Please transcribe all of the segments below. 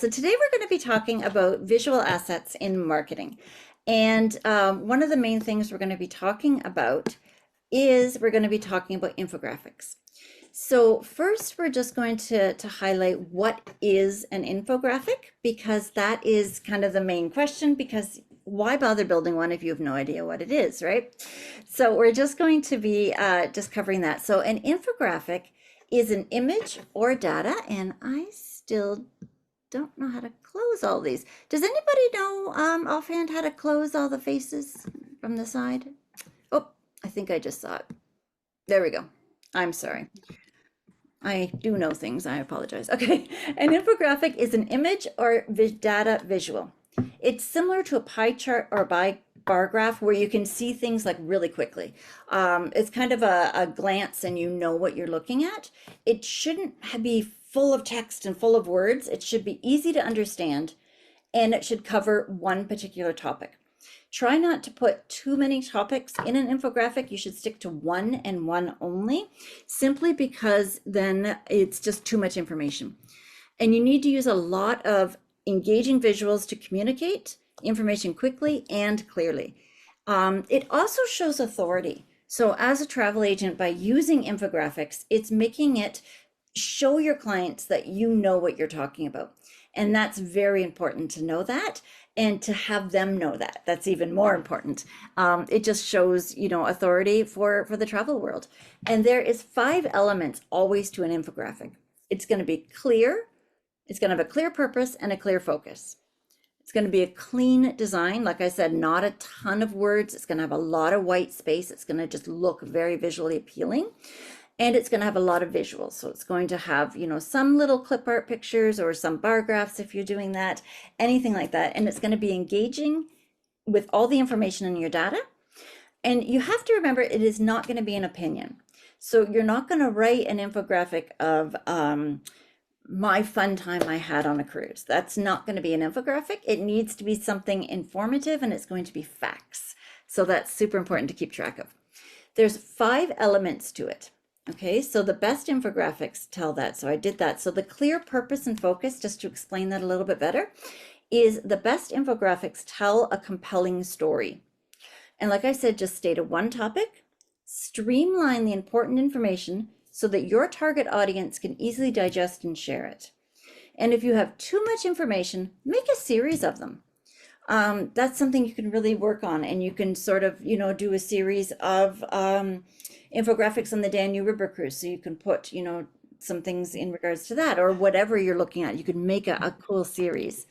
So today we're going to be talking about visual assets in marketing. And one of the main things we're going to be talking about is we're going to be talking about infographics. So first, we're just going to highlight what is an infographic, because that is kind of the main question, because why bother building one if you have no idea what it is, right? So we're just going to be just covering that. So an infographic is an image or data, and I still don't know how to close all these. Does anybody know offhand how to close all the faces from the side? Oh, I think I just saw it. There we go. I'm sorry. I do know things. I apologize. Okay. An infographic is an image or data visual. It's similar to a pie chart or a bar graph where you can see things like really quickly. It's kind of a glance and you know what you're looking at. It shouldn't be full of text and full of words. It should be easy to understand, and it should cover one particular topic. Try not to put too many topics in an infographic. You should stick to one and one only, simply because then it's just too much information. And you need to use a lot of engaging visuals to communicate information quickly and clearly. It also shows authority. So as a travel agent, by using infographics, it's making it show your clients that you know what you're talking about. And that's very important to know that, and to have them know that. That's even more important. It just shows, authority for the travel world. And there is 5 elements always to an infographic. It's going to be clear. It's going to have a clear purpose and a clear focus. It's going to be a clean design. Like I said, not a ton of words. It's going to have a lot of white space. It's going to just look very visually appealing. And it's going to have a lot of visuals. So it's going to have, some little clip art pictures or some bar graphs if you're doing that, anything like that. And it's going to be engaging with all the information in your data. And you have to remember, it is not going to be an opinion. So you're not going to write an infographic of my fun time I had on a cruise. That's not going to be an infographic. It needs to be something informative, and it's going to be facts. So that's super important to keep track of. There's 5 elements to it. Okay, so the best infographics tell that. So I did that. So the clear purpose and focus, just to explain that a little bit better, is the best infographics tell a compelling story. And like I said, just state a one topic, streamline the important information so that your target audience can easily digest and share it. And if you have too much information, make a series of them. That's something you can really work on, and you can sort of, do a series of infographics on the Danube River cruise. So you can put, some things in regards to that, or whatever you're looking at. You could make a cool series,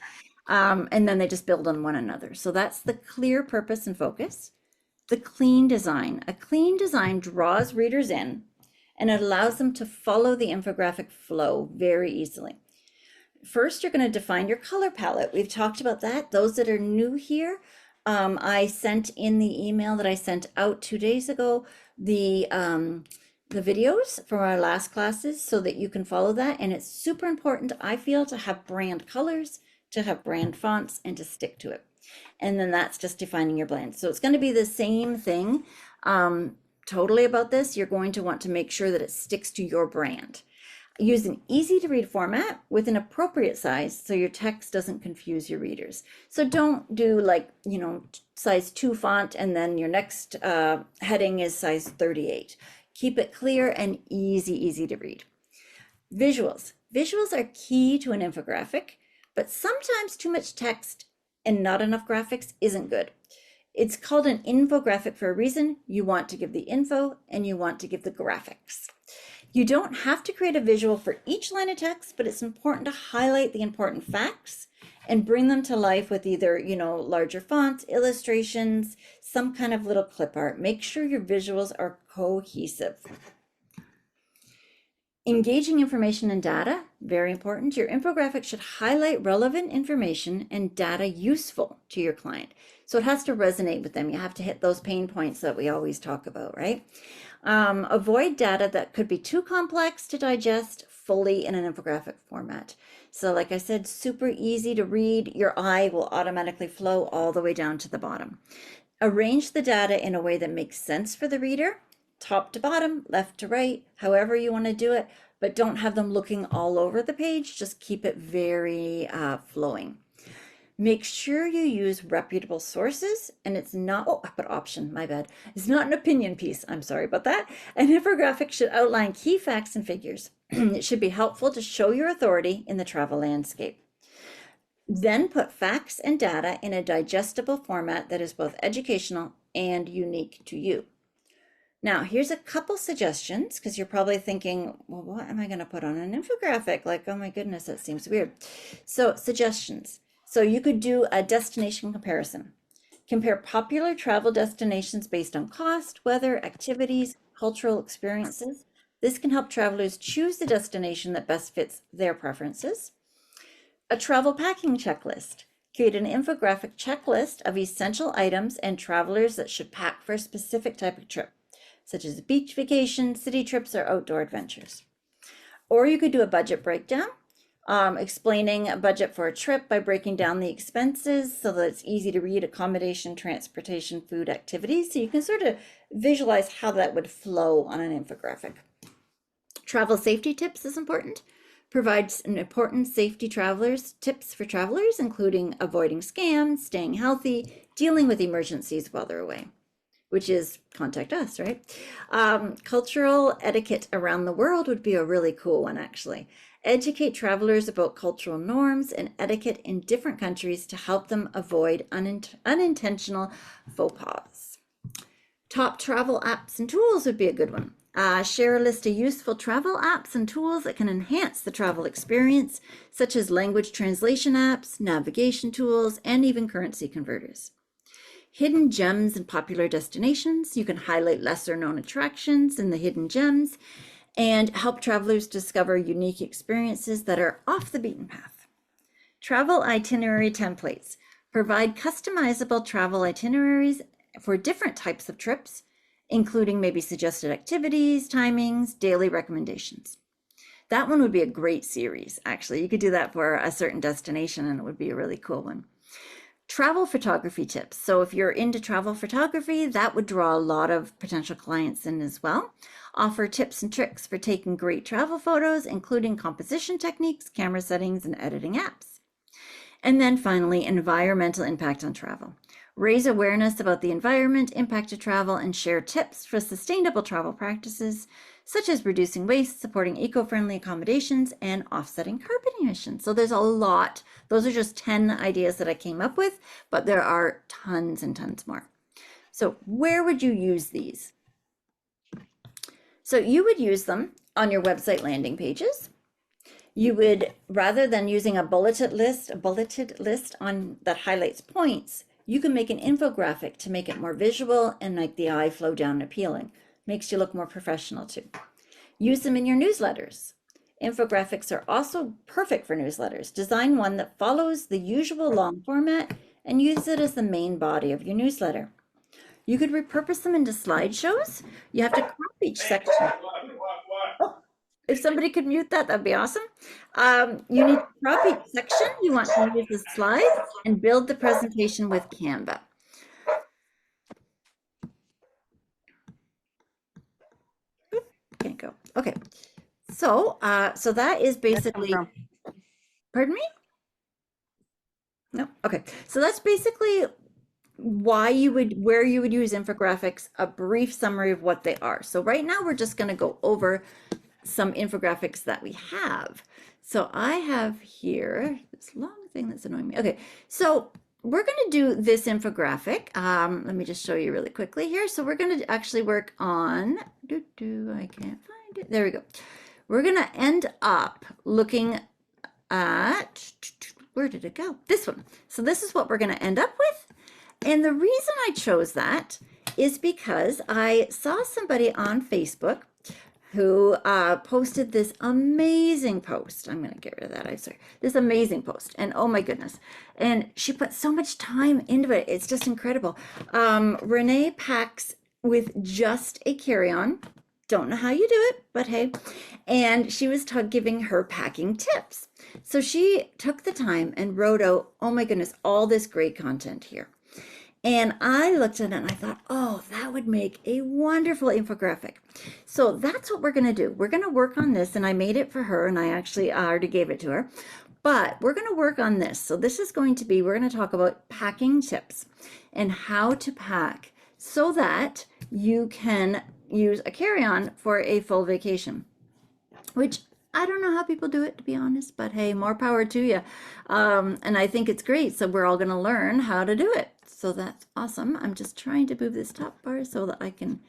and then they just build on one another. So that's the clear purpose and focus. The clean design. A clean design draws readers in, and it allows them to follow the infographic flow very easily. First, you're going to define your color palette. We've talked about that. Those that are new here, I sent in the email that I sent out 2 days ago, the videos from our last classes, so that you can follow that. And it's super important, I feel, to have brand colors, to have brand fonts, and to stick to it. And then that's just defining your blend. So it's going to be the same thing totally about this. You're going to want to make sure that it sticks to your brand. Use an easy to read format with an appropriate size so your text doesn't confuse your readers. So don't do size 2 font and then your next heading is size 38. Keep it clear and easy to read. Visuals. Visuals are key to an infographic, but sometimes too much text and not enough graphics isn't good. It's called an infographic for a reason. You want to give the info and you want to give the graphics. You don't have to create a visual for each line of text, but it's important to highlight the important facts and bring them to life with either, larger fonts, illustrations, some kind of little clip art. Make sure your visuals are cohesive. Engaging information and data, very important. Your infographic should highlight relevant information and data useful to your client. So it has to resonate with them. You have to hit those pain points that we always talk about, right? Avoid data that could be too complex to digest fully in an infographic format. So like I said, super easy to read. Your eye will automatically flow all the way down to the bottom. Arrange the data in a way that makes sense for the reader, top to bottom, left to right, however you want to do it, but don't have them looking all over the page. Just keep it very flowing. Make sure you use reputable sources, and it's not, oh, I put option, my bad. It's not an opinion piece. I'm sorry about that. An infographic should outline key facts and figures. It should be helpful to show your authority in the travel landscape. Then put facts and data in a digestible format that is both educational and unique to you. Now, here's a couple suggestions, because you're probably thinking, well, what am I going to put on an infographic? Like, oh my goodness, that seems weird. So, suggestions. So you could do a destination comparison. Compare popular travel destinations based on cost, weather, activities, cultural experiences. This can help travelers choose the destination that best fits their preferences. A travel packing checklist. Create an infographic checklist of essential items and travelers that should pack for a specific type of trip, such as beach vacations, city trips, or outdoor adventures. Or you could do a budget breakdown, explaining a budget for a trip by breaking down the expenses so that it's easy to read: accommodation, transportation, food, activities. So you can sort of visualize how that would flow on an infographic. Travel safety tips is important. Provides an important safety tips for travelers, including avoiding scams, staying healthy, dealing with emergencies while they're away, which is contact us, right? Cultural etiquette around the world would be a really cool one, actually. Educate travelers about cultural norms and etiquette in different countries to help them avoid unintentional faux pas. Top travel apps and tools would be a good one. Share a list of useful travel apps and tools that can enhance the travel experience, such as language translation apps, navigation tools, and even currency converters. Hidden gems and popular destinations. You can highlight lesser known attractions in the hidden gems and help travelers discover unique experiences that are off the beaten path. Travel itinerary templates. Provide customizable travel itineraries for different types of trips, including maybe suggested activities, timings, daily recommendations. That one would be a great series, actually. You could do that for a certain destination and it would be a really cool one. Travel photography tips. So if you're into travel photography, that would draw a lot of potential clients in as well. Offer tips and tricks for taking great travel photos, including composition techniques, camera settings, and editing apps. And then finally, environmental impact on travel. Raise awareness about the environment, impact of travel, and share tips for sustainable travel practices, such as reducing waste, supporting eco-friendly accommodations, and offsetting carbon emissions. So there's a lot. Those are just 10 ideas that I came up with, but there are tons and tons more. So where would you use these? So you would use them on your website landing pages. You would, rather than using a bulleted list on that highlights points, you can make an infographic to make it more visual and make the eye flow down appealing. Makes you look more professional too. Use them in your newsletters. Infographics are also perfect for newsletters. Design one that follows the usual long format and use it as the main body of your newsletter. You could repurpose them into slideshows. You have to crop each section. Oh, if somebody could mute that, that'd be awesome. You need to crop each section you want to use as slides and build the presentation with Canva. Can't go. Okay. So that is basically, pardon me? No. Okay. So that's basically where you would use infographics, a brief summary of what they are. So right now we're just going to go over some infographics that we have. So I have here this long thing that's annoying me. Okay. So we're going to do this infographic. Let me just show you really quickly here. So we're going to actually work on, I can't find it. There we go. We're going to end up looking at, where did it go? This one. So this is what we're going to end up with. And the reason I chose that is because I saw somebody on Facebook who posted this amazing post. I'm going to get rid of that. I'm sorry. This amazing post. And oh my goodness. And she put so much time into it. It's just incredible. Renee packs with just a carry-on. Don't know how you do it, but hey. And she was giving her packing tips. So she took the time and wrote out, oh my goodness, all this great content here. And I looked at it and I thought, oh, that would make a wonderful infographic. So that's what we're going to do. We're going to work on this, and I made it for her, and I actually already gave it to her. But we're going to work on this. So this is going to be, we're going to talk about packing tips and how to pack so that you can use a carry-on for a full vacation, which I don't know how people do it, to be honest, but hey, more power to you. And I think it's great. So we're all going to learn how to do it. So that's awesome. I'm just trying to move this top bar so that I can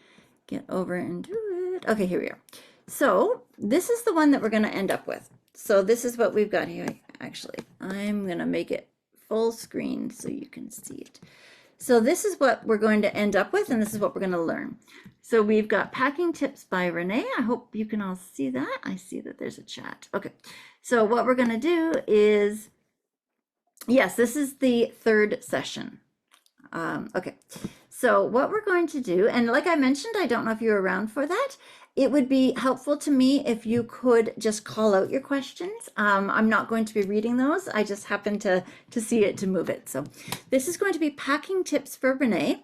get over and do it. Okay, here we are. So this is the one that we're going to end up with. So this is what we've got here. Actually, I'm going to make it full screen so you can see it. So this is what we're going to end up with, and this is what we're going to learn. So we've got packing tips by Renee. I hope you can all see that. I see that there's a chat. Okay, so what we're going to do is, yes, this is the third session. Okay, so what we're going to do, and like I mentioned, I don't know if you're around for that. It would be helpful to me if you could just call out your questions. I'm not going to be reading those. I just happen to see it to move it. So this is going to be packing tips for Renee,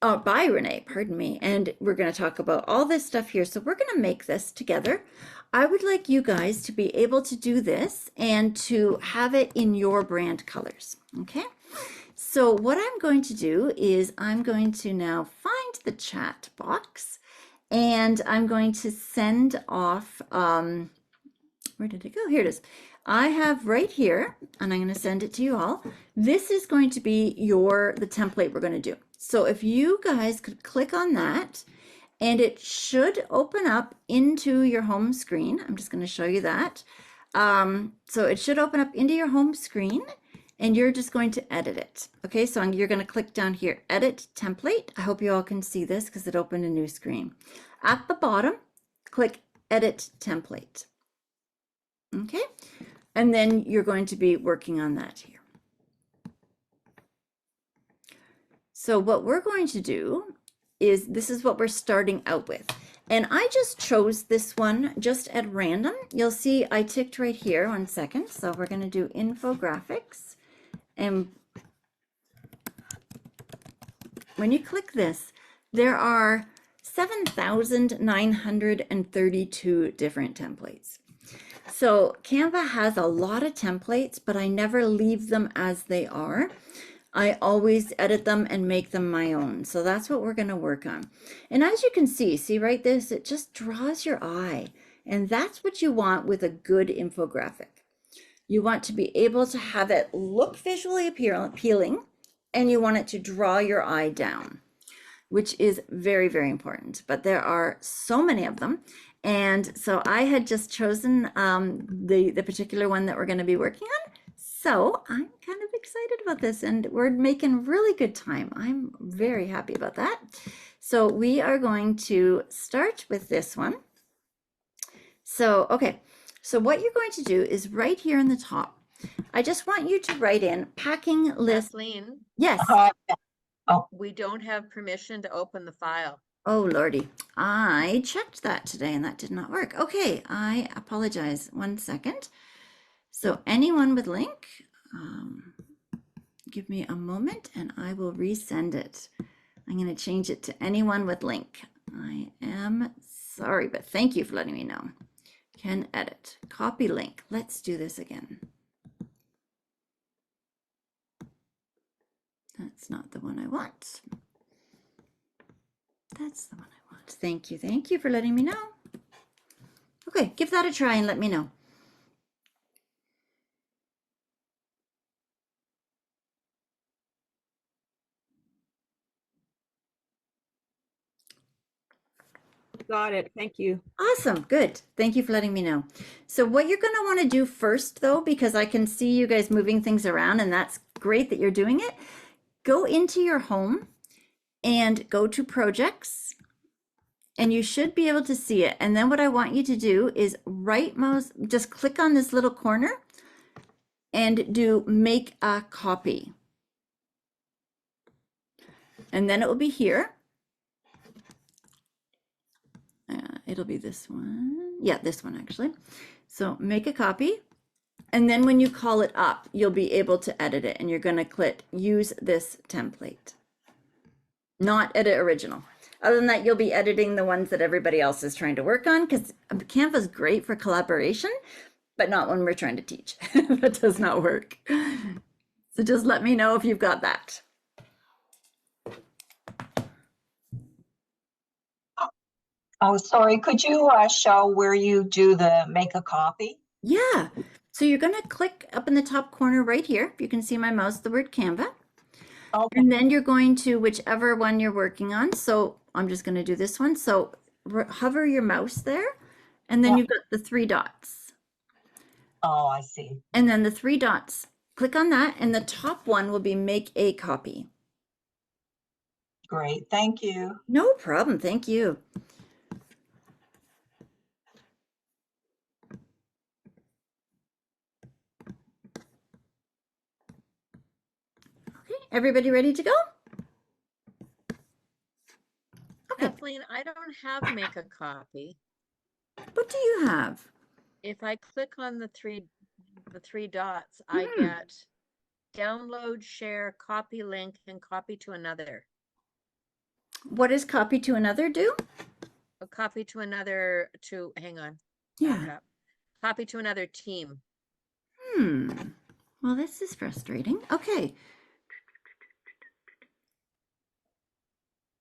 by Renee, pardon me. And we're going to talk about all this stuff here. So we're going to make this together. I would like you guys to be able to do this and to have it in your brand colors. Okay. So what I'm going to do is I'm going to now find the chat box. And I'm going to send off, where did it go? Here it is. I have right here, and I'm going to send it to you all. This is going to be the template we're going to do. So if you guys could click on that, and it should open up into your home screen. I'm just going to show you that. So it should open up into your home screen, and you're just going to edit it. Okay, so you're going to click down here, edit template. I hope you all can see this because it opened a new screen. At the bottom, click edit template. Okay, and then you're going to be working on that here. So what we're going to do is, this is what we're starting out with. And I just chose this one just at random. You'll see I ticked right here, 1 second. So we're going to do infographics. And when you click this, there are 7,932 different templates. So Canva has a lot of templates, but I never leave them as they are. I always edit them and make them my own. So that's what we're going to work on. And as you can see right this, it just draws your eye. And that's what you want with a good infographic. You want to be able to have it look visually appealing, and you want it to draw your eye down, which is very, very important. But there are so many of them. And so I had just chosen the particular one that we're going to be working on. So I'm kind of excited about this, and we're making really good time. I'm very happy about that. So we are going to start with this one. So, okay. So what you're going to do is right here in the top, I just want you to write in packing list. Kathleen, Yes. we don't have permission to open the file. Oh, Lordy. I checked that today and that did not work. Okay, I apologize. 1 second. So anyone with link, give me a moment and I will resend it. I'm going to change it to anyone with link. I am sorry, but thank you for letting me know. Can edit, copy link. Let's do this again. That's not the one I want. That's the one I want. Thank you. Thank you for letting me know. Okay, give that a try and let me know. Got it. Thank you. Awesome. Good. Thank you for letting me know. So what you're going to want to do first, though, because I can see you guys moving things around, and that's great that you're doing it, go into your home and go to projects, and you should be able to see it. And then what I want you to do is just click on this little corner and do make a copy. And then it will be here. It'll be this one. Yeah, this one actually. So make a copy And then when you call it up, you'll be able to edit it, and you're going to click use this template, not edit original. Other than that, you'll be editing the ones that everybody else is trying to work on, because Canva is great for collaboration, but not when we're trying to teach. That does not work. So just let me know if you've got that. Oh, sorry. Could you show where you do the make a copy? Yeah. So you're going to click up in the top corner right here. You can see my mouse, the word Canva. Okay. And then you're going to whichever one you're working on. So I'm just going to do this one. So hover your mouse there, and then Yeah. you've got the 3 dots. Oh, I see. And then the 3 dots, click on that, and the top one will be make a copy. Great. Thank you. No problem. Thank you. Okay, everybody ready to go? Okay, Kathleen, I don't have make a copy. what do you have? If I click on the three dots, I get download, share, copy link, and copy to another. What does copy to another do? A copy to another hang on. Yeah. Back up. Copy to another team. Well, this is frustrating. Okay.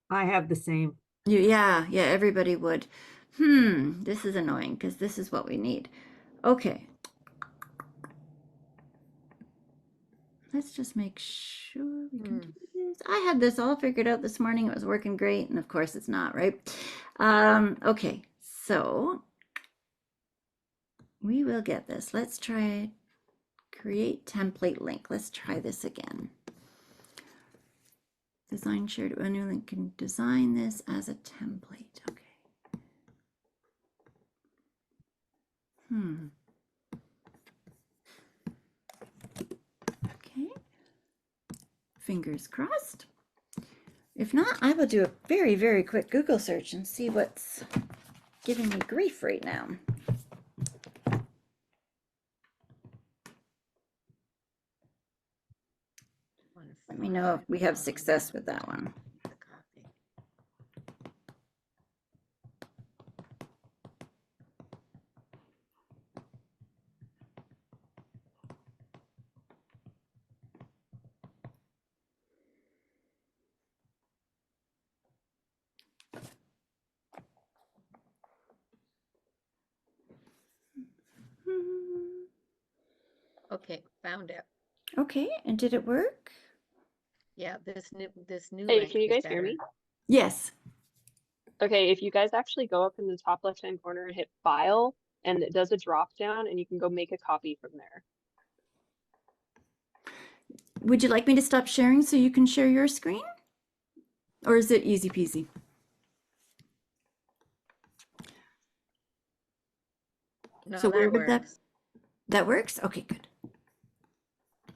I have the same. Yeah, everybody would. This is annoying because this is what we need. Okay. Let's just make sure we can do this. I had this all figured out this morning. It was working great, and of course it's not, right? Okay, so we will get this. Let's try create template link. Let's try this again. Design shared a new link, can design this as a template. Okay. Okay. Fingers crossed. If not, I will do a very, very quick Google search and see what's giving me grief right now. Let me know if we have success with that one. Okay, found it. Okay, and did it work? Yeah, this new Hey, link can you is guys hear better. me? Yes. Okay, if you guys actually go up in the top left-hand corner and hit File, and it does a drop down, and you can go make a copy from there. Would you like me to stop sharing so you can share your screen? Or is it easy peasy? No, So where that would works. that works? Okay, good.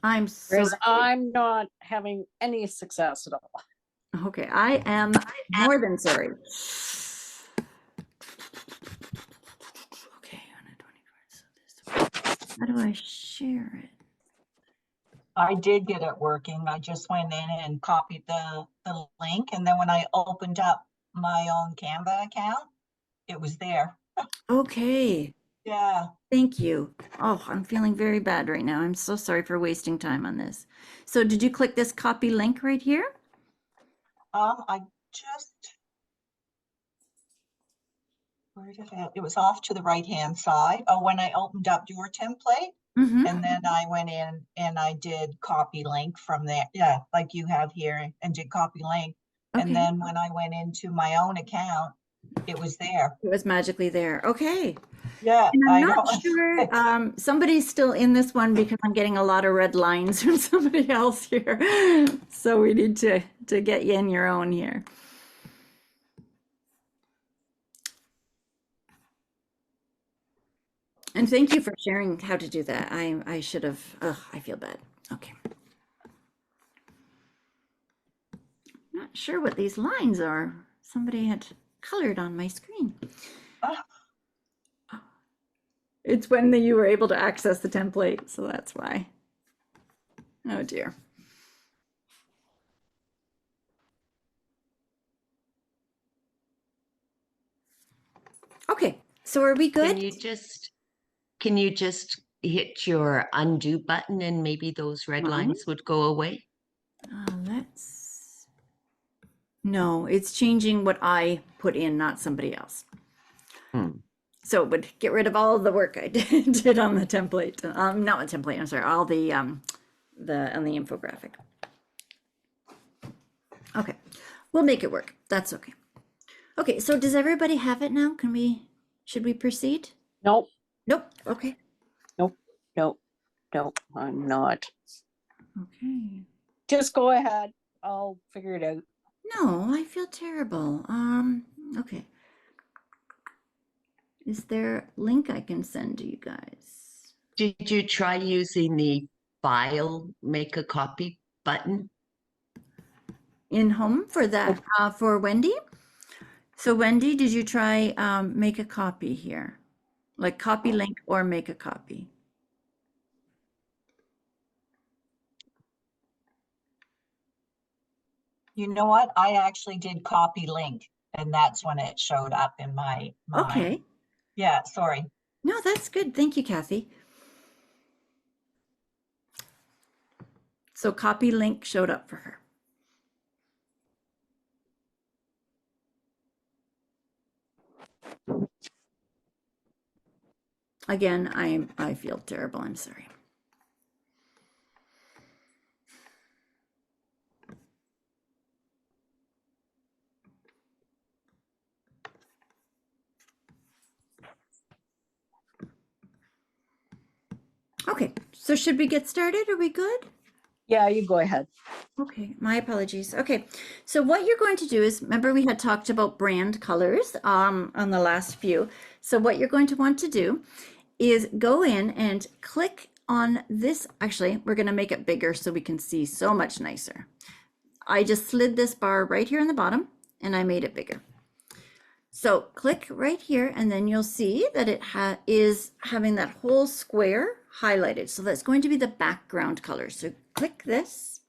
I'm Whereas sorry. I'm not having any success at all. Okay, I am more than sorry. Okay, how do I share it? I did get it working. I just went in and copied the link. And then when I opened up my own Canva account, it was there. Okay, Yeah. thank you. Oh, I'm feeling very bad right now. I'm so sorry for wasting time on this. So did you click this copy link right here? I just, where did it was off to the right-hand side. Oh, when I opened up your template, and then I went in and I did copy link from there. Yeah, like you have here, and did copy link. Okay. And then when I went into my own account, it was there. It was magically there. Okay. Yeah, And I'm I not know. sure, somebody's still in this one because I'm getting a lot of red lines from somebody else here. So we need to get you in your own here. And thank you for sharing how to do that. I should have, I feel bad. Okay. Not sure what these lines are. Somebody had colored on my screen. It's when you were able to access the template, so that's why. Oh dear. Okay, so are we good? Can you just hit your undo button and maybe those red Mine? lines would go away? No, it's changing what I put in, not somebody else. So it would get rid of all of the work I did on the template. Not the template, I'm sorry, all the on the infographic. Okay, we'll make it work. That's okay. Okay, so does everybody have it now? Should we proceed? Nope, Nope. Okay. nope, I'm not. Okay. Just go ahead. I'll figure it out. No, I feel terrible. Okay. Is there a link I can send to you guys? Did you try using the file, make a copy button? In home for that, for Wendy? So Wendy, did you try make a copy here? Like copy link or make a copy? You know what? I actually did copy link and that's when it showed up in my. Okay. Yeah, sorry. No, that's good. Thank you, Kathy. So copy link showed up for her. Again, I feel terrible. I'm sorry. Okay, so should we get started? Are we good? Yeah, you go ahead. Okay, my apologies. Okay, so what you're going to do is, remember we had talked about brand colors on the last few. So what you're going to want to do is go in and click on this. Actually, we're going to make it bigger so we can see so much nicer. I just slid this bar right here in the bottom and I made it bigger. So click right here and then you'll see that it is having that whole square highlighted. So that's going to be the background color. So click this.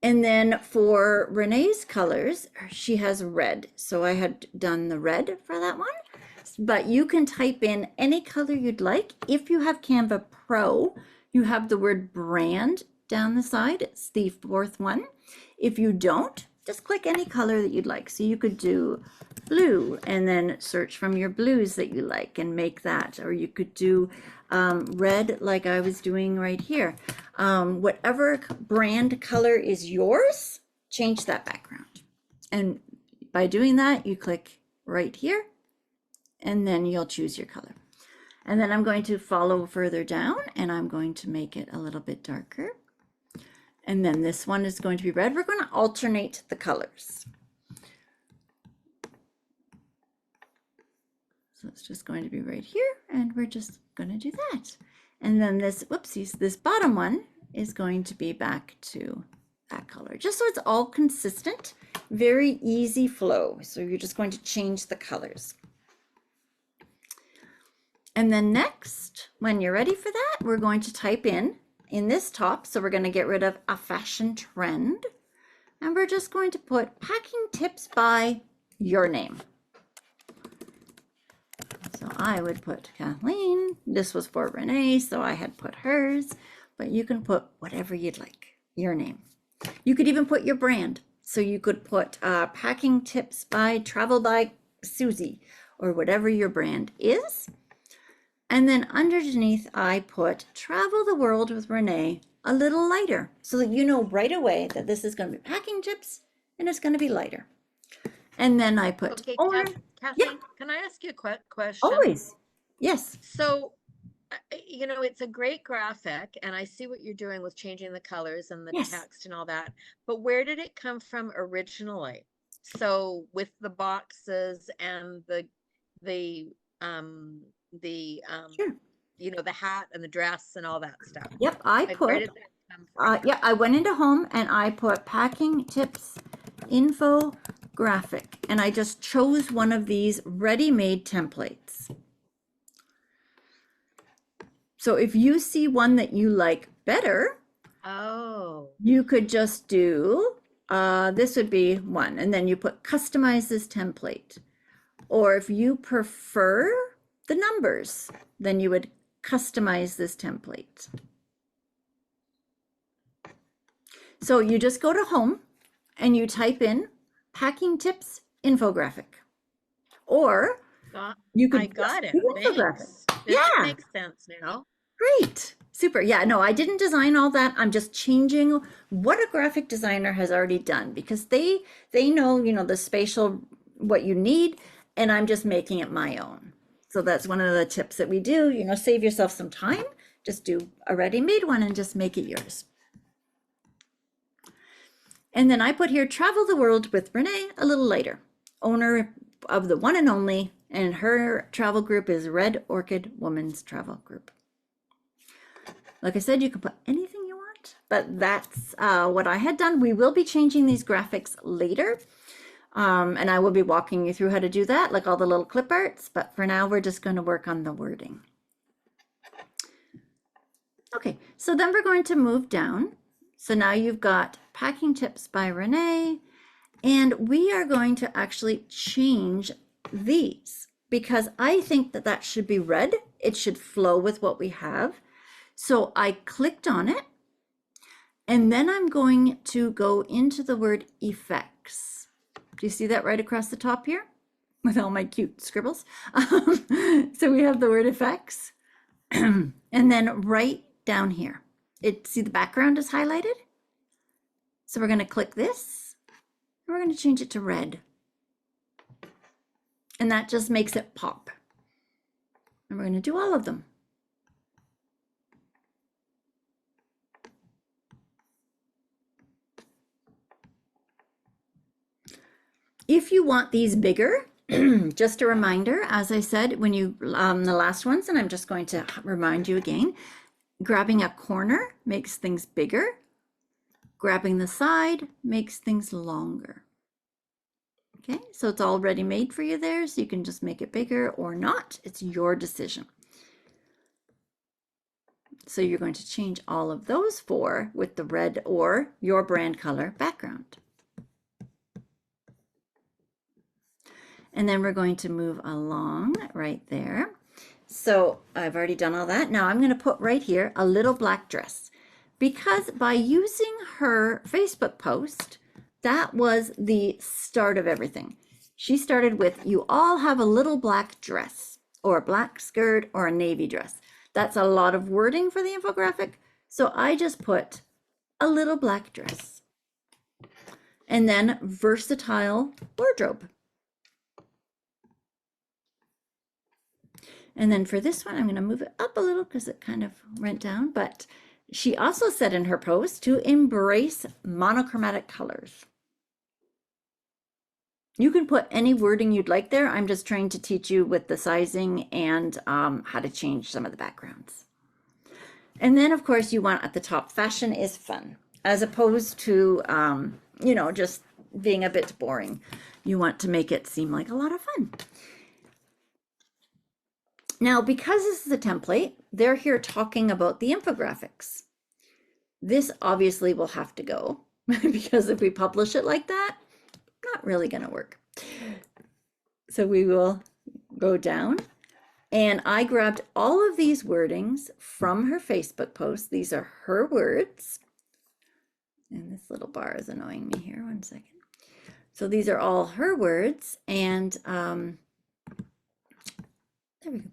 And then for Renee's colors, she has red. So I had done the red for that one. But you can type in any color you'd like. If you have Canva Pro, you have the word brand down the side. It's the fourth one. If you don't, just click any color that you'd like. So you could do blue and then search from your blues that you like and make that. Or you could do red like I was doing right here. Whatever brand color is yours, change that background. And by doing that, you click right here and then you'll choose your color. And then I'm going to follow further down and I'm going to make it a little bit darker. And then this one is going to be red. We're going to alternate the colors. So it's just going to be right here and we're just going to do that. And then this, whoopsies, this bottom one is going to be back to that color, just so it's all consistent, very easy flow. So you're just going to change the colors. And then next, when you're ready for that, we're going to type in this top. So we're going to get rid of a fashion trend. And we're just going to put packing tips by your name. So I would put Kathleen. This was for Renee, so I had put hers. But you can put whatever you'd like, your name. You could even put your brand. So you could put packing tips by Travel by Susie or whatever your brand is. And then underneath, I put Travel the World with Renee a little lighter so that you know right away that this is going to be packing tips and it's going to be lighter. And then I put Okay, orange. Kathleen, Yeah. Can I ask you a question? Always. Yes. So, you know, it's a great graphic and I see what you're doing with changing the colors and the Yes. text and all that, but where did it come from originally? So with the boxes and the Sure. you know, the hat and the dress and all that stuff. Yep. I Like, where put, did that come from? yeah, I went into home and I put packing tips infographic and I just chose one of these ready-made templates. So if you see one that you like better, Oh, you could just do, this would be one, and then you put customize this template. Or if you prefer the numbers, then you would customize this template. So you just go to home and you type in packing tips infographic. Or you could I got it. do infographic. Thanks. This Yeah. makes sense now. Great. Super. Yeah, no, I didn't design all that. I'm just changing what a graphic designer has already done because they know, you know, the spatial, what you need, and I'm just making it my own. So that's one of the tips that we do, you know, save yourself some time. Just do a ready-made one and just make it yours. And then I put here, travel the world with Renee, a little later, owner of the one and only, and her travel group is Red Orchid Women's Travel Group. Like I said, you can put anything you want, but that's what I had done. We will be changing these graphics later, and I will be walking you through how to do that, like all the little clip arts, but for now, we're just going to work on the wording. Okay, so then we're going to move down. So now you've got packing tips by Renee, and we are going to actually change these because I think that that should be red. It should flow with what we have. So I clicked on it, and then I'm going to go into the word effects. Do you see that right across the top here with all my cute scribbles? So we have the word effects, and then right down here, see the background is highlighted. So we're going to click this, and we're going to change it to red. And that just makes it pop. And we're going to do all of them. If you want these bigger, just a reminder, as I said, when you, the last ones, and I'm just going to remind you again, grabbing a corner makes things bigger. Grabbing the side makes things longer. Okay, so it's already made for you there, so you can just make it bigger or not. It's your decision. So you're going to change all of those four with the red or your brand color background. And then we're going to move along right there. So I've already done all that. Now I'm going to put right here a little black dress, because by using her Facebook post, that was the start of everything. She started with, you all have a little black dress or a black skirt or a navy dress. That's a lot of wording for the infographic. So I just put a little black dress and then versatile wardrobe. And then for this one, I'm going to move it up a little because it kind of went down. But she also said in her post to embrace monochromatic colors. You can put any wording you'd like there. I'm just trying to teach you with the sizing and how to change some of the backgrounds. And then, of course, you want at the top, fashion is fun, as opposed to, you know, just being a bit boring. You want to make it seem like a lot of fun. Now, because this is a template, they're here talking about the infographics. This obviously will have to go because if we publish it like that, not really going to work. So we will go down, and I grabbed all of these wordings from her Facebook post. These are her words. And this little bar is annoying me here. 1 second. So these are all her words, and there we go.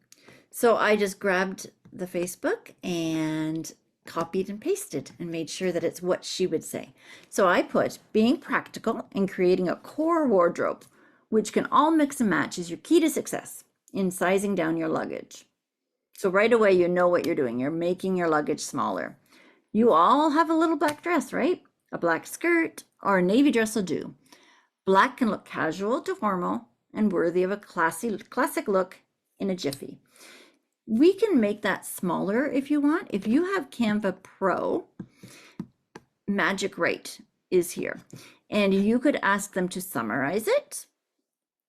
So I just grabbed the Facebook and copied and pasted and made sure that it's what she would say. So I put, being practical and creating a core wardrobe, which can all mix and match, is your key to success in sizing down your luggage. So right away, you know what you're doing. You're making your luggage smaller. You all have a little black dress, right? A black skirt or a navy dress will do. Black can look casual to formal and worthy of a classic look in a jiffy. We can make that smaller if you want. If you have Canva Pro, Magic Rate is here. And you could ask them to summarize it.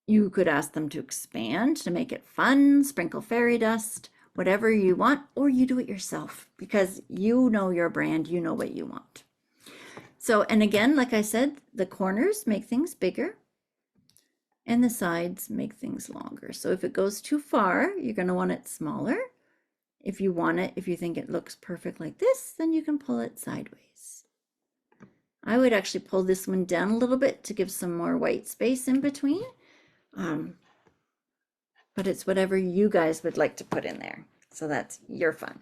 You could ask them to expand to make it fun, sprinkle fairy dust, whatever you want, or you do it yourself because you know your brand, you know what you want. So, and again, like I said, the corners make things bigger and the sides make things longer. So if it goes too far, you're going to want it smaller. If you want it, if you think it looks perfect like this, then you can pull it sideways. I would actually pull this one down a little bit to give some more white space in between. But it's whatever you guys would like to put in there. So that's your fun.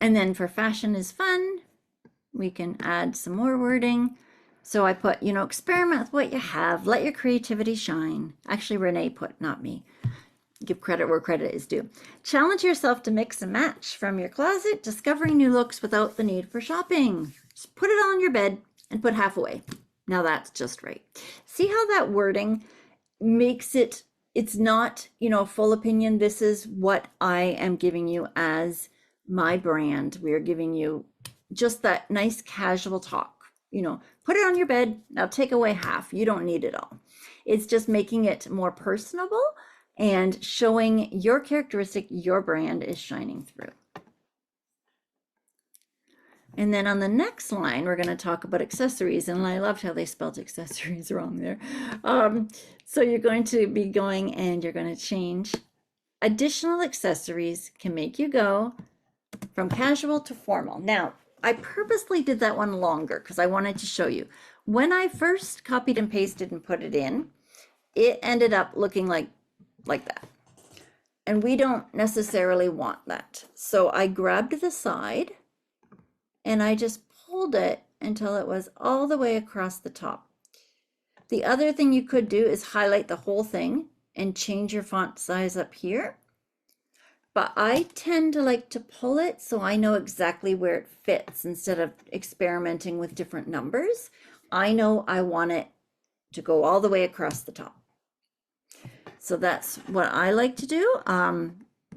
And then for fashion is fun, we can add some more wording. So I put, you know, experiment with what you have, let your creativity shine. Actually, Renee put, not me. Give credit where credit is due. Challenge yourself to mix and match from your closet, discovering new looks without the need for shopping. Just put it on your bed and put half away. Now that's just right. See how that wording makes it, it's not, you know, full opinion. This is what I am giving you as my brand. We are giving you just that nice casual talk. You know, put it on your bed. Now take away half. You don't need it all. It's just making it more personable and showing your characteristic, your brand is shining through. And then on the next line, we're going to talk about accessories. And I loved how they spelled accessories wrong there. So you're going to be going and you're going to change. Additional accessories can make you go from casual to formal. Now, I purposely did that one longer because I wanted to show you. When I first copied and pasted and put it in, it ended up looking like that. And we don't necessarily want that. So I grabbed the side and I just pulled it until it was all the way across the top. The other thing you could do is highlight the whole thing and change your font size up here. But I tend to like to pull it so I know exactly where it fits instead of experimenting with different numbers. I know I want it to go all the way across the top. So that's what I like to do.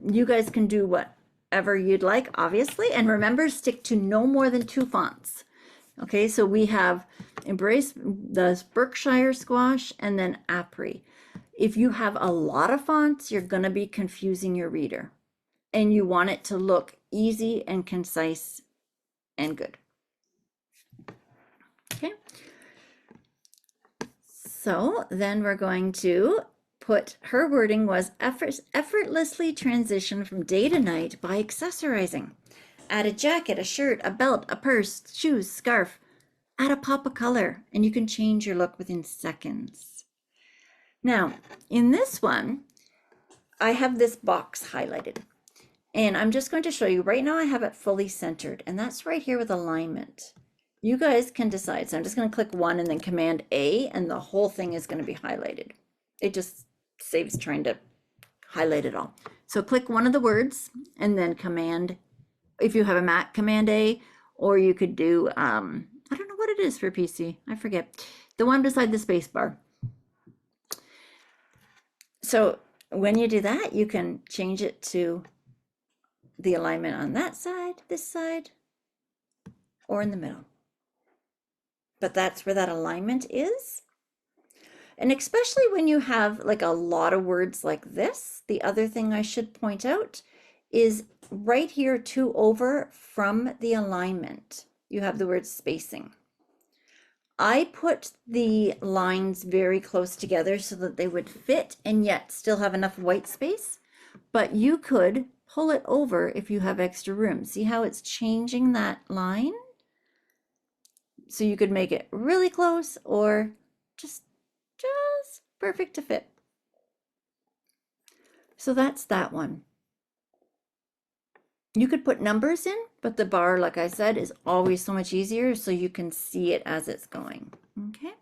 You guys can do whatever you'd like, obviously. And remember, stick to no more than 2 fonts. Okay, so we have Embrace, the Berkshire Squash, and then Apri. If you have a lot of fonts, you're going to be confusing your reader. And you want it to look easy and concise and good. Okay. So then we're going to put, her wording was effortlessly transition from day to night by accessorizing. Add a jacket, a shirt, a belt, a purse, shoes, scarf. Add a pop of color and you can change your look within seconds. Now, in this one, I have this box highlighted. And I'm just going to show you, right now I have it fully centered, and that's right here with alignment. You guys can decide. So I'm just going to click 1 and then Command A, and the whole thing is going to be highlighted. It just saves trying to highlight it all. So click one of the words and then Command, if you have a Mac, Command A, or you could do, I don't know what it is for PC. I forget. The one beside the space bar. So when you do that, you can change it to the alignment on that side, this side, or in the middle. But that's where that alignment is. And especially when you have like a lot of words like this, the other thing I should point out is right here 2 over from the alignment, you have the word spacing. I put the lines very close together so that they would fit and yet still have enough white space, but you could pull it over if you have extra room. See how it's changing that line? So you could make it really close or just perfect to fit. So that's that one. You could put numbers in, but the bar, like I said, is always so much easier so you can see it as it's going. Okay.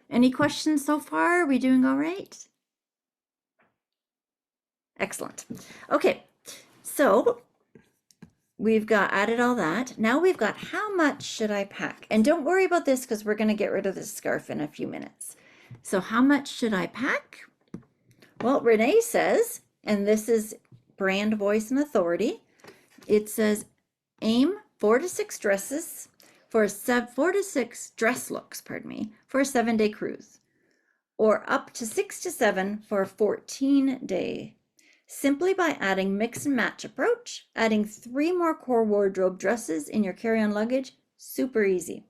Any questions so far? Are we doing all right? Excellent. Okay, so we've got added all that. Now we've got how much should I pack? And don't worry about this because we're going to get rid of this scarf in a few minutes. So how much should I pack? Well, Renee says, and this is brand voice and authority, it says aim 4 to 6 dresses for 4 to 6 dress looks, pardon me, for a 7-day cruise. or up to 6 to 7 for a 14-day. Simply by adding mix and match approach, adding 3 more core wardrobe dresses in your carry-on luggage, super easy.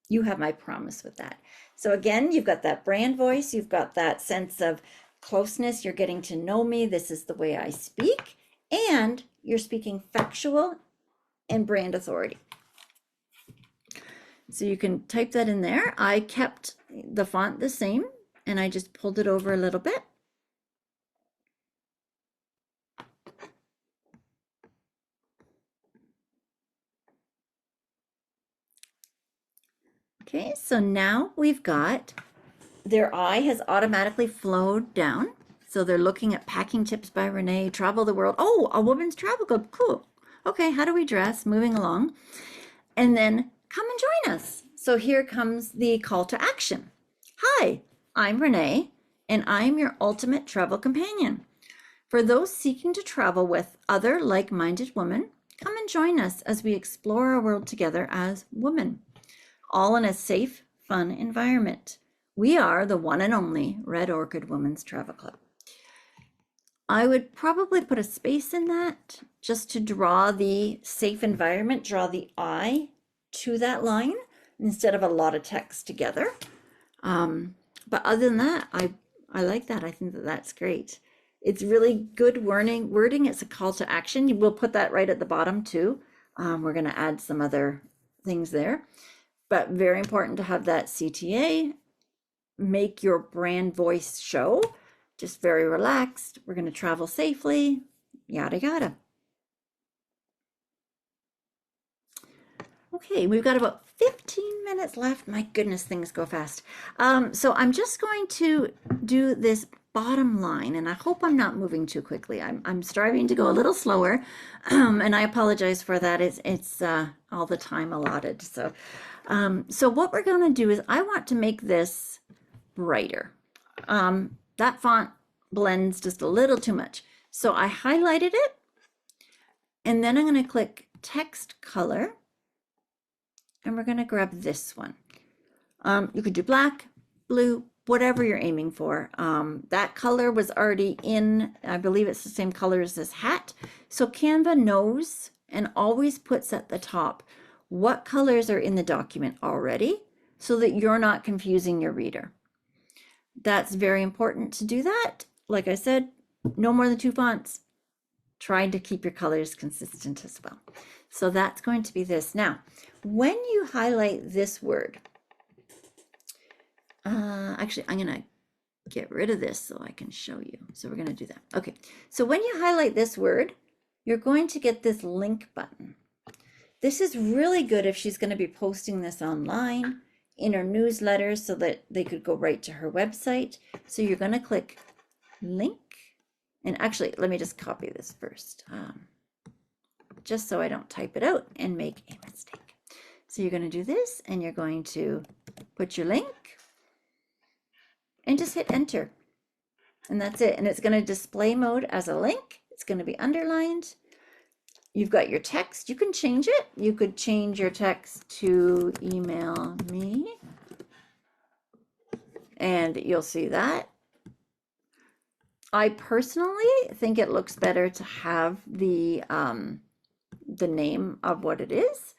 You have my promise with that. So again, you've got that brand voice, you've got that sense of closeness, you're getting to know me, this is the way I speak, and you're speaking factual and brand authority. So you can type that in there. I kept the font the same and I just pulled it over a little bit. Okay, so now we've got their eye has automatically flowed down. So they're looking at Packing Tips by Renee, Travel the World. Oh, a woman's travel club. Cool. Okay, how do we dress? Moving along. And then come and join us. So here comes the call to action. Hi, I'm Renee, and I'm your ultimate travel companion. For those seeking to travel with other like-minded women, come and join us as we explore our world together as women, all in a safe, fun environment. We are the one and only Red Orchid Women's Travel Club. I would probably put a space in that just to draw the safe environment, draw the eye to that line instead of a lot of text together. But other than that, I like that. I think that that's great. It's really good wording. It's a call to action. We'll put that right at the bottom too. We're going to add some other things there, but very important to have that CTA. Make your brand voice show. Just very relaxed. We're going to travel safely, yada, yada. Okay, we've got about 15 minutes left. My goodness, things go fast. So I'm just going to do this bottom line, and I hope I'm not moving too quickly. I'm striving to go a little slower, and I apologize for that. It's all the time allotted. So what we're going to do is I want to make this brighter. That font blends just a little too much. So I highlighted it, and then I'm going to click text color, and we're going to grab this one. You could do black, blue, whatever you're aiming for. That color was already in, I believe it's the same color as this hat. So Canva knows and always puts at the top what colors are in the document already so that you're not confusing your reader. That's very important to do that. Like I said, no more than 2 fonts. Try to keep your colors consistent as well. So that's going to be this. Now, when you highlight this word, actually, I'm going to get rid of this so I can show you. So we're going to do that. Okay, so when you highlight this word, you're going to get this link button. This is really good if she's going to be posting this online in her newsletter so that they could go right to her website. So you're going to click link. And actually, let me just copy this first, just so I don't type it out and make a mistake. So you're going to do this, and you're going to put your link and just hit enter. And that's it. And it's going to display mode as a link. It's going to be underlined. You've got your text. You can change it. You could change your text to email me, and you'll see that. I personally think it looks better to have the name of what it is.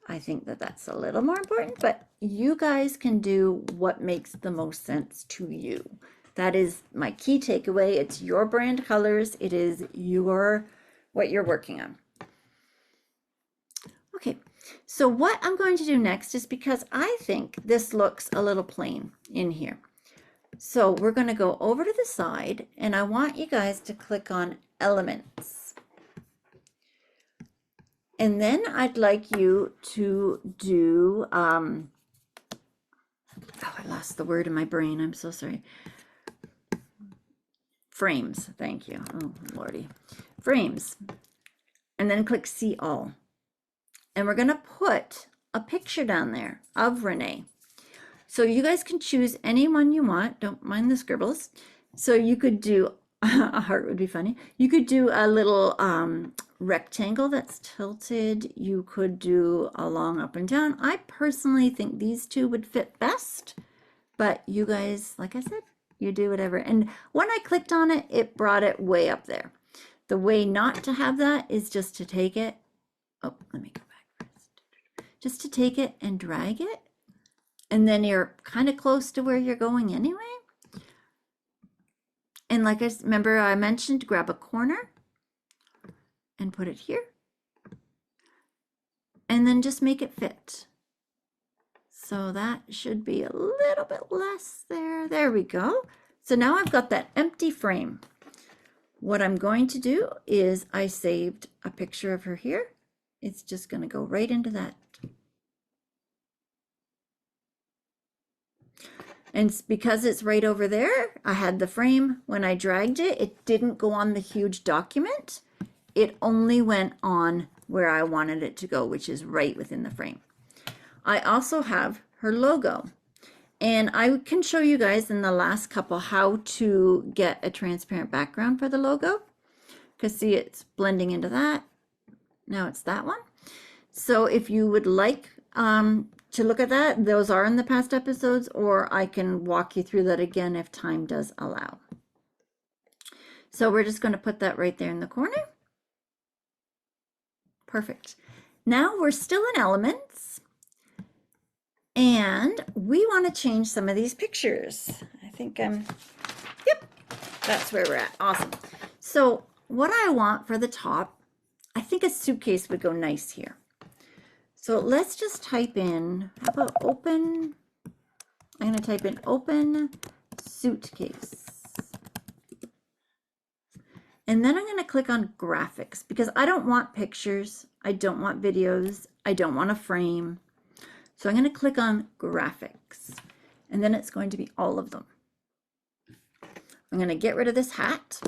I think that that's a little more important, but you guys can do what makes the most sense to you. That is my key takeaway. It's your brand colors. It is what you're working on. Okay, so what I'm going to do next is, because I think this looks a little plain in here. So we're going to go over to the side, and I want you guys to click on elements. And then I'd like you to do, oh, I lost the word in my brain. I'm so sorry. Frames. Thank you. Oh, Lordy. Frames. And then click see all. And we're going to put a picture down there of Renee. So you guys can choose any one you want. Don't mind the scribbles. So you could do, a heart would be funny. You could do a little rectangle that's tilted. You could do a long up and down. I personally think these two would fit best. But you guys, like I said, you do whatever. And when I clicked on it, it brought it way up there. The way not to have that is just to take it. Oh, let me go back first. Just to take it and drag it. And then you're kind of close to where you're going anyway. And like remember I mentioned, grab a corner and put it here. And then just make it fit. So that should be a little bit less there. There we go. So now I've got that empty frame. What I'm going to do is I saved a picture of her here. It's just going to go right into that. And because it's right over there, I had the frame. When I dragged it, it didn't go on the huge document. It only went on where I wanted it to go, which is right within the frame. I also have her logo. And I can show you guys in the last couple how to get a transparent background for the logo. Because see, it's blending into that. Now it's that one. So if you would like to look at that, those are in the past episodes, or I can walk you through that again if time does allow. So we're just going to put that right there in the corner. Perfect. Now we're still in Elements, and we want to change some of these pictures. I think yep, that's where we're at. Awesome. So what I want for the top, I think a suitcase would go nice here. So let's just type in, how about open? I'm going to type in open suitcase. And then I'm going to click on graphics because I don't want pictures. I don't want videos. I don't want a frame. So I'm going to click on graphics, and then it's going to be all of them. I'm going to get rid of this hat.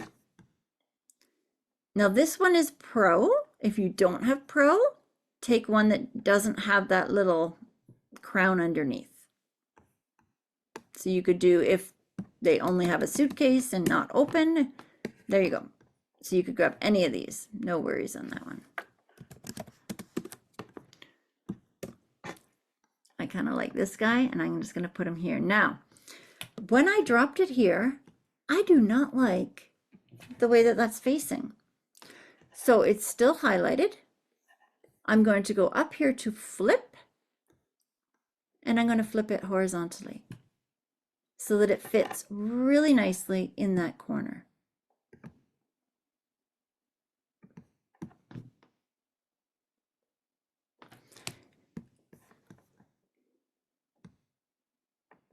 Now this one is Pro. If you don't have Pro, take one that doesn't have that little crown underneath. So you could do, if they only have a suitcase and not open, there you go. So you could grab any of these, no worries on that one. I kind of like this guy, and I'm just going to put him here. Now, when I dropped it here, I do not like the way that that's facing. So it's still highlighted. I'm going to go up here to flip, and I'm going to flip it horizontally so that it fits really nicely in that corner.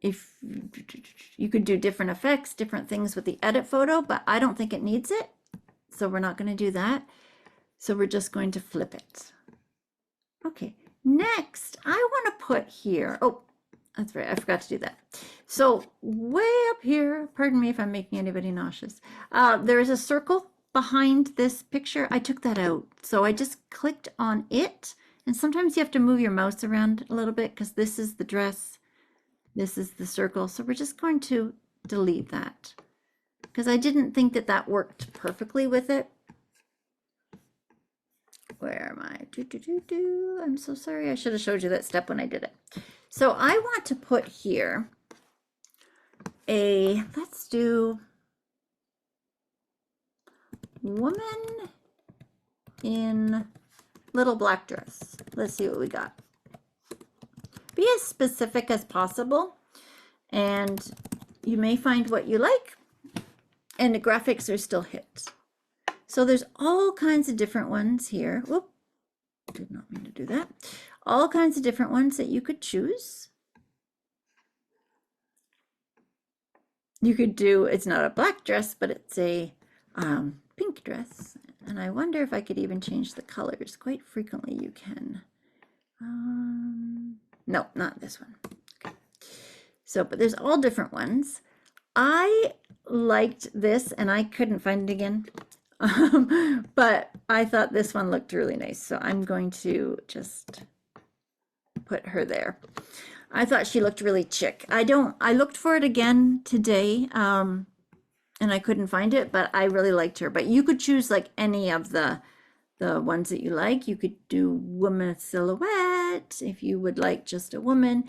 If you could do different effects, different things with the edit photo, but I don't think it needs it. So we're not going to do that. So we're just going to flip it. Okay, next I want to put here, oh, that's right, I forgot to do that. So way up here, pardon me if I'm making anybody nauseous, there is a circle behind this picture. I took that out. So I just clicked on it, and sometimes you have to move your mouse around a little bit because this is the dress, this is the circle. So we're just going to delete that because I didn't think that that worked perfectly with it. Where am I? I'm so sorry. I should have showed you that step when I did it. So I want to put here a, let's do woman in little black dress. Let's see what we got. Be as specific as possible, and you may find what you like, and the graphics are still hit. So there's all kinds of different ones here. Whoop, did not mean to do that. All kinds of different ones that you could choose. You could do, it's not a black dress, but it's a pink dress. And I wonder if I could even change the colors. Quite frequently you can. No, not this one. Okay. So, but there's all different ones. I liked this, and I couldn't find it again. But I thought this one looked really nice, so I'm going to just put her there. I thought she looked really chic. I looked for it again today, and I couldn't find it, but I really liked her. But you could choose like any of the ones that you like. You could do woman silhouette if you would like just a woman.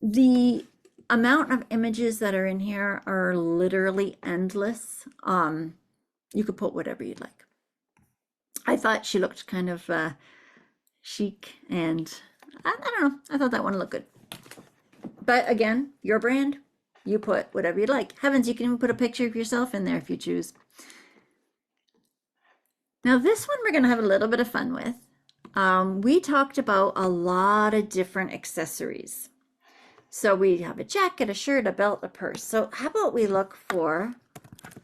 The amount of images that are in here are literally endless. You could put whatever you'd like. I thought she looked kind of chic, and I don't know, I thought that one looked good. But again, your brand, you put whatever you'd like. Heavens, you can even put a picture of yourself in there if you choose. Now this one we're going to have a little bit of fun with. We talked about a lot of different accessories. So we have a jacket, a shirt, a belt, a purse. So how about we look for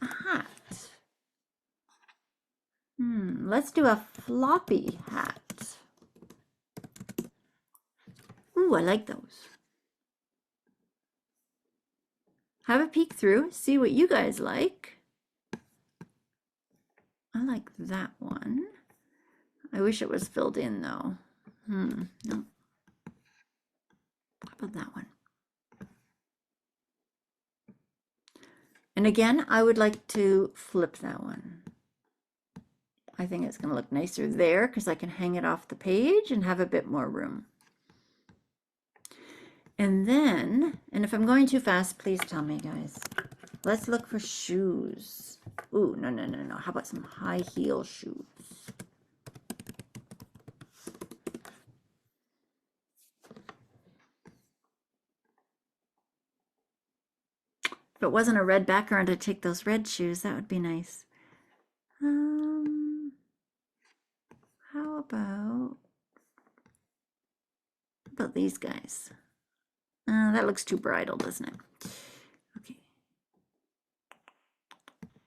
a hat? Let's do a floppy hat. Ooh, I like those. Have a peek through, see what you guys like. I like that one. I wish it was filled in though. No. How about that one? And again, I would like to flip that one. I think it's going to look nicer there because I can hang it off the page and have a bit more room. And then, and if I'm going too fast, please tell me, guys. Let's look for shoes. Ooh, no. How about some high heel shoes? If it wasn't a red background, I'd take those red shoes. That would be nice. How about these guys? That looks too bridal, doesn't it? Okay.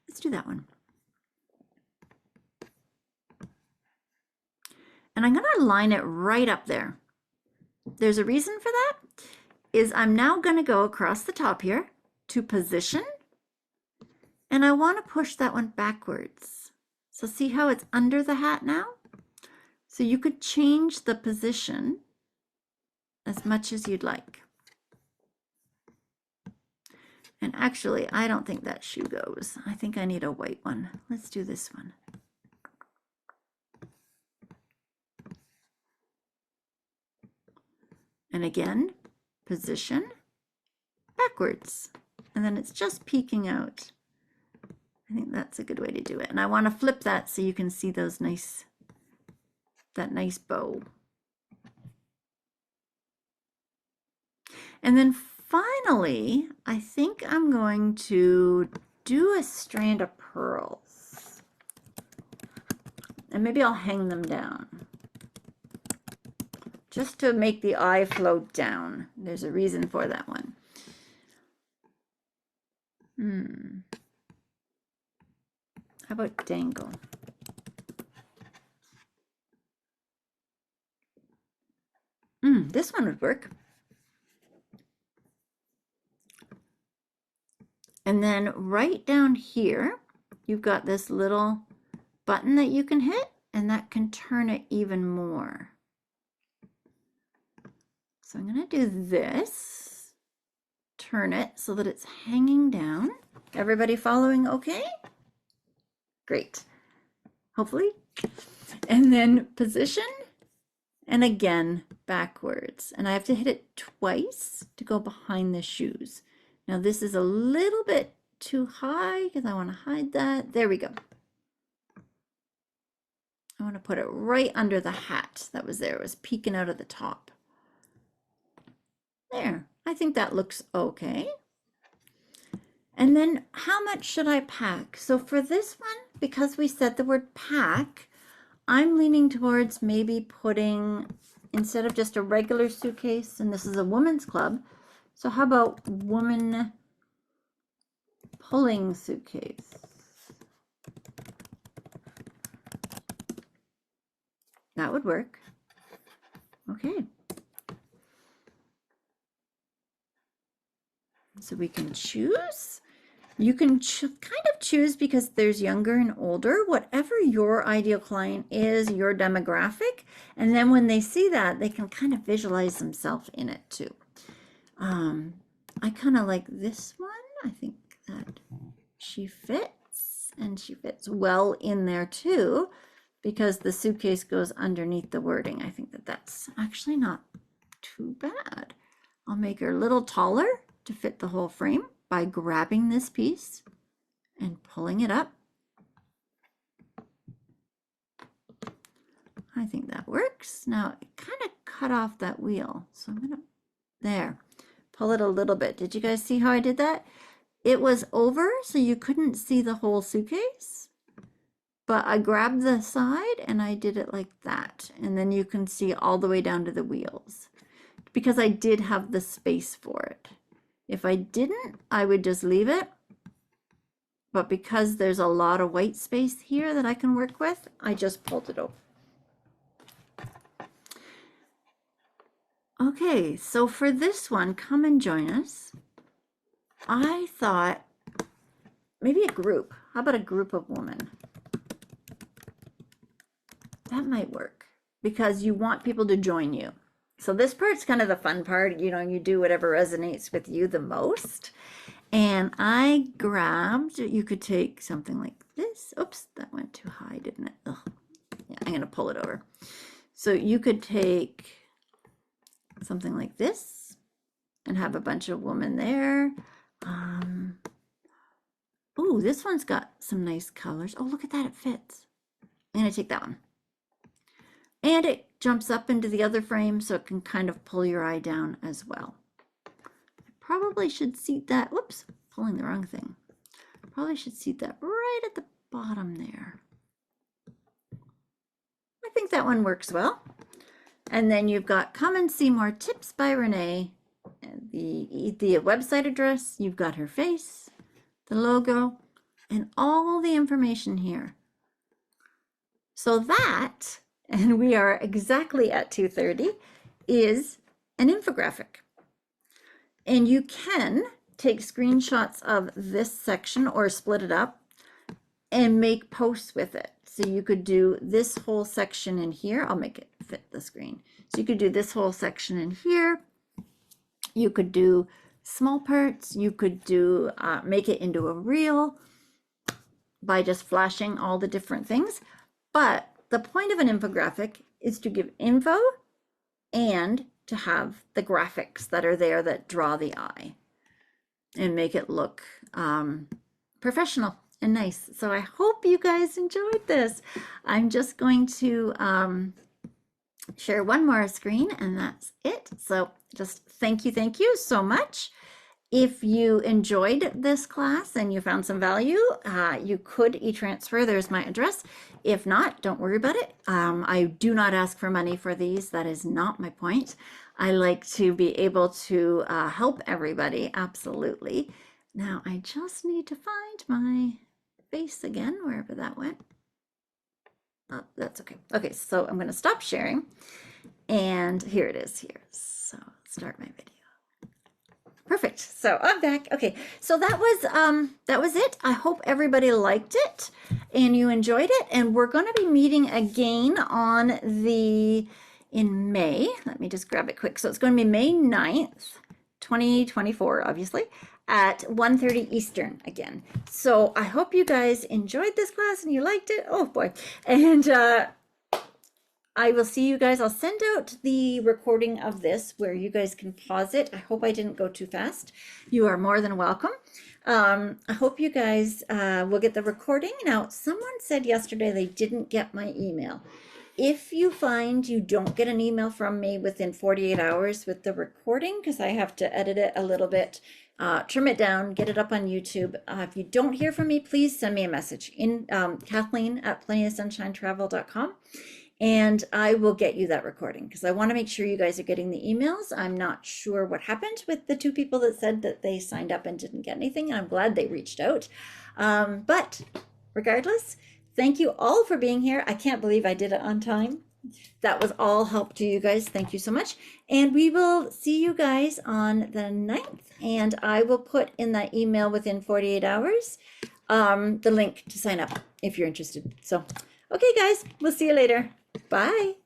Let's do that one. And I'm going to line it right up there. There's a reason for that, is I'm now going to go across the top here to position, and I want to push that one backwards. So see how it's under the hat now? So you could change the position as much as you'd like. And actually, I don't think that shoe goes. I think I need a white one. Let's do this one. And again, position backwards. And then it's just peeking out. I think that's a good way to do it. And I want to flip that so you can see those nice, that nice bow. And then finally, I think I'm going to do a strand of pearls. And maybe I'll hang them down. Just to make the eye float down. There's a reason for that one. How about dangle? This one would work. And then right down here, you've got this little button that you can hit, and that can turn it even more. So I'm going to do this, turn it so that it's hanging down. Everybody following okay? Great. Hopefully. And then position, and again, backwards. And I have to hit it twice to go behind the shoes. Now this is a little bit too high because I want to hide that. There we go. I want to put it right under the hat that was there. It was peeking out of the top. There. I think that looks okay. And then how much should I pack? So for this one, because we said the word pack, I'm leaning towards maybe putting, instead of just a regular suitcase, and this is a women's club, so how about woman pulling suitcase? That would work. Okay. So we can choose. You can kind of choose, because there's younger and older, whatever your ideal client is, your demographic. And then when they see that, they can kind of visualize themselves in it too. I kind of like this one. I think that she fits, and she fits well in there too, because the suitcase goes underneath the wording. I think that that's actually not too bad. I'll make her a little taller to fit the whole frame by grabbing this piece and pulling it up. I think that works. Now it kind of cut off that wheel. So I'm gonna, there, pull it a little bit. Did you guys see how I did that? It was over, so you couldn't see the whole suitcase, but I grabbed the side and I did it like that. And then you can see all the way down to the wheels because I did have the space for it. If I didn't, I would just leave it. But because there's a lot of white space here that I can work with, I just pulled it over. Okay, so for this one, come and join us. I thought maybe a group. How about a group of women? That might work because you want people to join you. So this part's kind of the fun part. You know, you do whatever resonates with you the most. And I grabbed, you could take something like this. Oops, that went too high, didn't it? Ugh. Yeah, I'm going to pull it over. So you could take something like this and have a bunch of women there. Oh, this one's got some nice colors. Oh, look at that, it fits. I'm going to take that one. And it jumps up into the other frame so it can kind of pull your eye down as well. I probably should seat that, whoops, pulling the wrong thing. Probably should seat that right at the bottom there. I think that one works well. And then you've got come and see more tips by Renee, and the website address, you've got her face, the logo, and all the information here. So that, and we are exactly at 2:30, is an infographic. And you can take screenshots of this section or split it up and make posts with it. So you could do this whole section in here. I'll make it fit the screen. So you could do this whole section in here. You could do small parts. You could do make it into a reel by just flashing all the different things. But the point of an infographic is to give info and to have the graphics that are there that draw the eye and make it look professional and nice. So I hope you guys enjoyed this. I'm just going to share one more screen and that's it. So just thank you so much. If you enjoyed this class and you found some value, you could e-transfer. There's my address. If not, don't worry about it. I do not ask for money for these. That is not my point. I like to be able to help everybody, absolutely. Now I just need to find my face again, wherever that went. Oh, that's okay. Okay, so I'm going to stop sharing. And here it is here. So start my video. Perfect. So I'm back. Okay. So that was it. I hope everybody liked it and you enjoyed it. And we're going to be meeting again on in May. Let me just grab it quick. So it's going to be May 9th, 2024, obviously, at 1:30 Eastern again. So I hope you guys enjoyed this class and you liked it. Oh boy. And I will see you guys. I'll send out the recording of this where you guys can pause it. I hope I didn't go too fast. You are more than welcome. I hope you guys will get the recording. Now, someone said yesterday they didn't get my email. If you find you don't get an email from me within 48 hours with the recording, because I have to edit it a little bit, trim it down, get it up on YouTube. If you don't hear from me, please send me a message in Kathleen@plentyofsunshinetravel.com. And I will get you that recording because I want to make sure you guys are getting the emails. I'm not sure what happened with the 2 people that said that they signed up and didn't get anything. And I'm glad they reached out. But regardless, thank you all for being here. I can't believe I did it on time. That was all help to you guys. Thank you so much. And we will see you guys on the 9th. And I will put in that email within 48 hours the link to sign up if you're interested. So, okay, guys, we'll see you later. Bye.